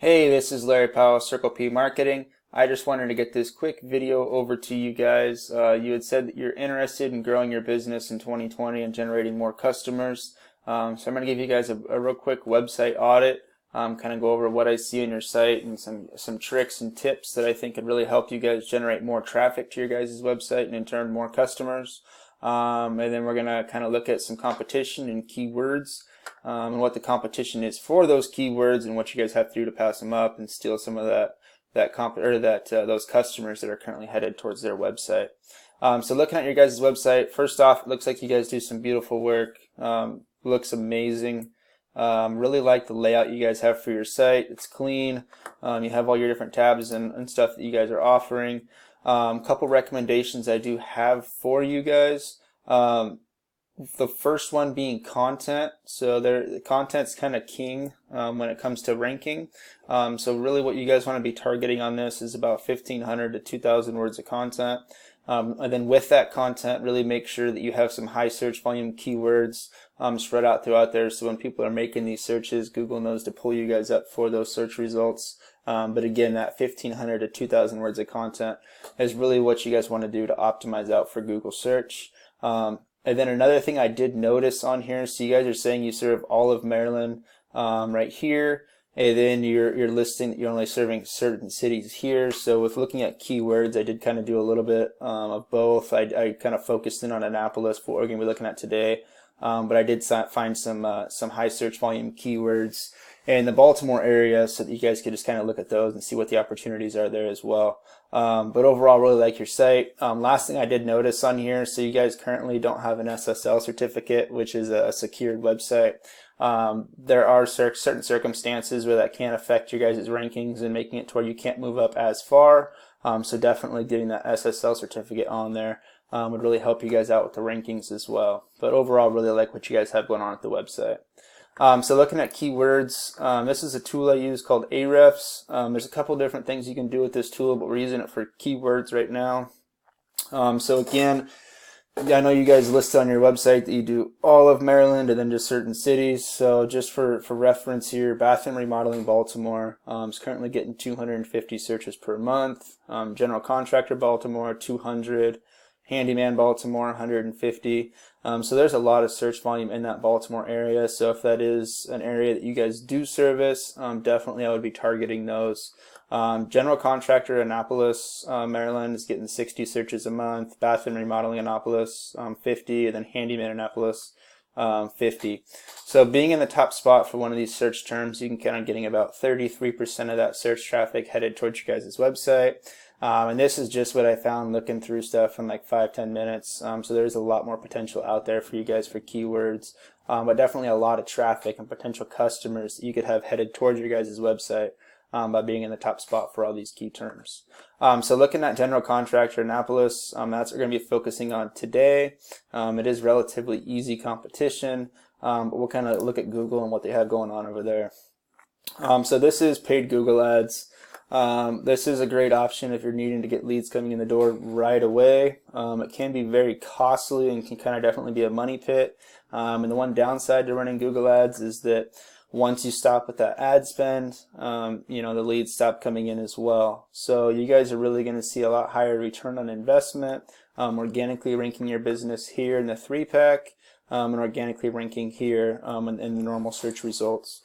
Hey, this is Larry Powell, Circle P Marketing. I just wanted to get this quick video over to you guys. You had said that you're interested in growing your business in 2020 and generating more customers. So I'm going to give you guys a real quick website audit, kind of go over what I see on your site and some tricks and tips that I think could really help you guys generate more traffic to your guys' website and in turn more customers. And then we're going to kind of look at some competition and keywords. And what the competition is for those keywords and what you guys have to do to pass them up and steal some of those customers that are currently headed towards their website. So looking at your guys' website, first off, it looks like you guys do some beautiful work. Looks amazing. Really like the layout you guys have for your site. It's clean. You have all your different tabs and stuff that you guys are offering. Couple recommendations I do have for you guys. The first one being content. So the content's kind of king when it comes to ranking. So really what you guys want to be targeting on this is about 1,500 to 2,000 words of content. And then with that content, really make sure that you have some high search volume keywords spread out throughout there, so when people are making these searches, Google knows to pull you guys up for those search results. But again, that 1,500 to 2,000 words of content is really what you guys want to do to optimize out for Google search. And then another thing I did notice on here, so you guys are saying you serve all of Maryland right here, and then you're listing that you're only serving certain cities here. So with looking at keywords, I did kind of do a little bit of both. I kind of focused in on Annapolis for what we're going to be looking at today, but I did find some high search volume keywords in the Baltimore area, so that you guys could just kind of look at those and see what the opportunities are there as well. But overall, really like your site. Last thing I did notice on here, so you guys currently don't have an SSL certificate, which is a secured website. There are certain circumstances where that can affect your guys' rankings and making it to where you can't move up as far. So definitely getting that SSL certificate on there would really help you guys out with the rankings as well. But overall, really like what you guys have going on at the website. So looking at keywords, this is a tool I use called Ahrefs. There's a couple different things you can do with this tool, but we're using it for keywords right now. So again, I know you guys list on your website that you do all of Maryland and then just certain cities. So just for reference here, bathroom remodeling Baltimore is currently getting 250 searches per month. General contractor Baltimore, 200. Handyman Baltimore, 150. So there's a lot of search volume in that Baltimore area. So if that is an area that you guys do service, definitely I would be targeting those. General contractor Annapolis, Maryland is getting 60 searches a month. Bathroom remodeling Annapolis, 50, and then handyman Annapolis, 50. So being in the top spot for one of these search terms, you can count on getting about 33% of that search traffic headed towards your guys' website. And this is just what I found looking through stuff in like 5-10 minutes. So there's a lot more potential out there for you guys for keywords, but definitely a lot of traffic and potential customers that you could have headed towards your guys' website by being in the top spot for all these key terms. So looking at general contractor Annapolis, that's what we're going to be focusing on today. It is relatively easy competition, but we'll kind of look at Google and what they have going on over there. So this is paid Google ads. This is a great option if you're needing to get leads coming in the door right away. It can be very costly and can kind of definitely be a money pit. And the one downside to running Google ads is that once you stop with that ad spend, the leads stop coming in as well. So you guys are really going to see a lot higher return on investment, organically ranking your business here in the 3-pack, and organically ranking here in the normal search results.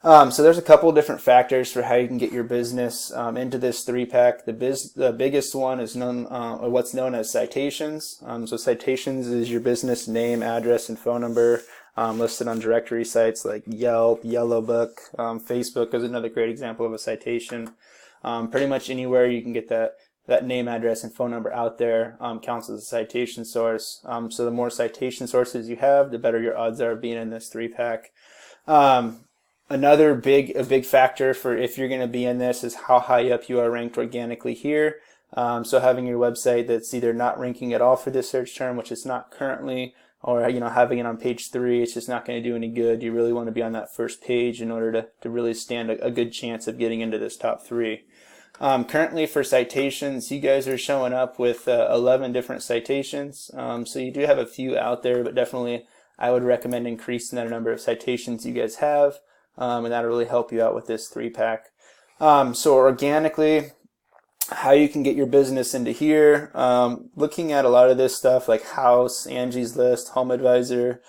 So there's a couple different factors for how you can get your business into this 3-pack. The biggest one is what's known as citations. So citations is your business name, address, and phone number listed on directory sites like Yelp, Yellow Book. Facebook is another great example of a citation. Pretty much anywhere you can get that name, address, and phone number out there counts as a citation source. So the more citation sources you have, the better your odds are of being in this 3-pack. Another big factor for if you're going to be in this is how high up you are ranked organically here. So having your website that's either not ranking at all for this search term, which it's not currently, or having it on page 3, it's just not going to do any good. You really want to be on that first page in order to really stand a good chance of getting into this top 3. Currently for citations, you guys are showing up with 11 different citations. So you do have a few out there, but definitely I would recommend increasing that number of citations you guys have. And that'll really help you out with this 3-pack. So organically, how you can get your business into here, looking at a lot of this stuff like House, Angie's List, Home Advisor,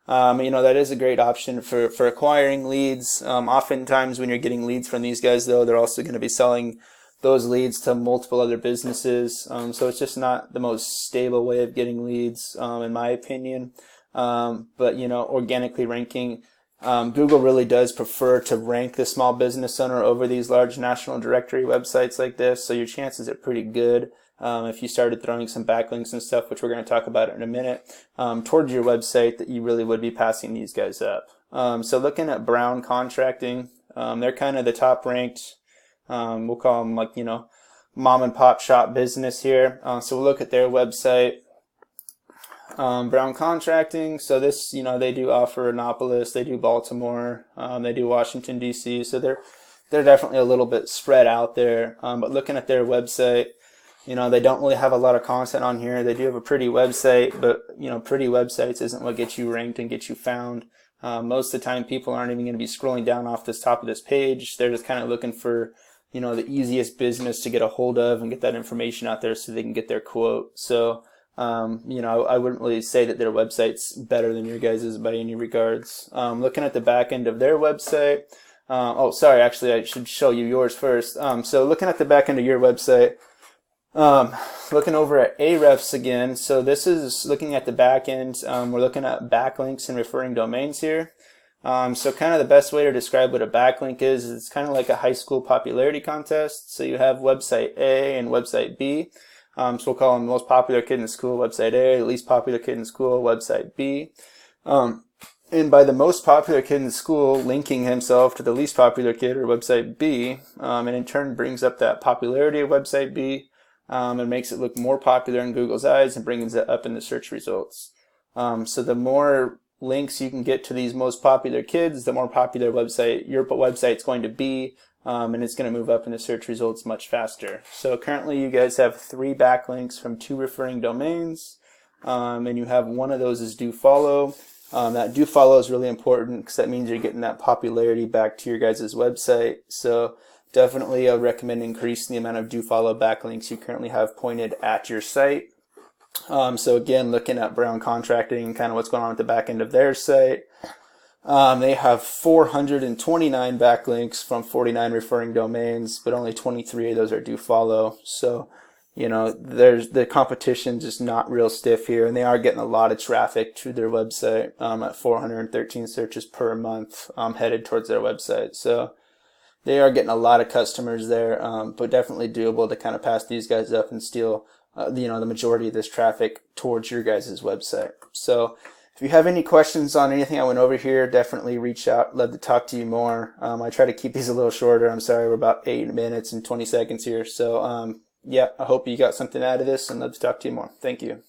that is a great option for acquiring leads. Oftentimes when you're getting leads from these guys, though, they're also going to be selling those leads to multiple other businesses. So it's just not the most stable way of getting leads, in my opinion. But organically ranking, Google really does prefer to rank the small business owner over these large national directory websites like this. So your chances are pretty good, if you started throwing some backlinks and stuff, which we're going to talk about in a minute, towards your website, that you really would be passing these guys up. So looking at Brown Contracting, they're kind of the top ranked, we'll call them like, mom and pop shop business here. So we'll look at their website. Brown Contracting, so this, they do offer Annapolis, they do Baltimore, they do Washington, D.C., so they're definitely a little bit spread out there. But looking at their website, they don't really have a lot of content on here. They do have a pretty website, but, pretty websites isn't what gets you ranked and gets you found. Most of the time, people aren't even going to be scrolling down off this top of this page. They're just kind of looking for, the easiest business to get a hold of and get that information out there so they can get their quote. So, I wouldn't really say that their website's better than your guys's by any regards. Looking at the back end of their website, actually I should show you yours first. So looking at the back end of your website, looking over at Ahrefs again, so this is looking at the back end. We're looking at backlinks and referring domains here. So kind of the best way to describe what a backlink is it's kind of like a high school popularity contest. So you have website A and website B. So we'll call them the most popular kid in the school, website A, the least popular kid in the school, website B. And by the most popular kid in the school linking himself to the least popular kid, or website B, and in turn brings up that popularity of website B, and makes it look more popular in Google's eyes and brings it up in the search results. So the more links you can get to these most popular kids, the more popular your website's going to be. And it's going to move up in the search results much faster. So currently you guys have 3 backlinks from 2 referring domains, and you have one of those is do follow. That do follow is really important because that means you're getting that popularity back to your guys' website. So definitely I would recommend increasing the amount of do follow backlinks you currently have pointed at your site. So again, looking at Brown Contracting and kind of what's going on at the back end of their site. They have 429 backlinks from 49 referring domains, but only 23 of those are do follow. So, the competition just not real stiff here, and they are getting a lot of traffic to their website, at 413 searches per month, headed towards their website. So they are getting a lot of customers there, but definitely doable to kind of pass these guys up and steal, the majority of this traffic towards your guys' website. So if you have any questions on anything I went over here, definitely reach out. Love to talk to you more. I try to keep these a little shorter. I'm sorry, we're about 8 minutes and 20 seconds here. So, I hope you got something out of this and love to talk to you more. Thank you.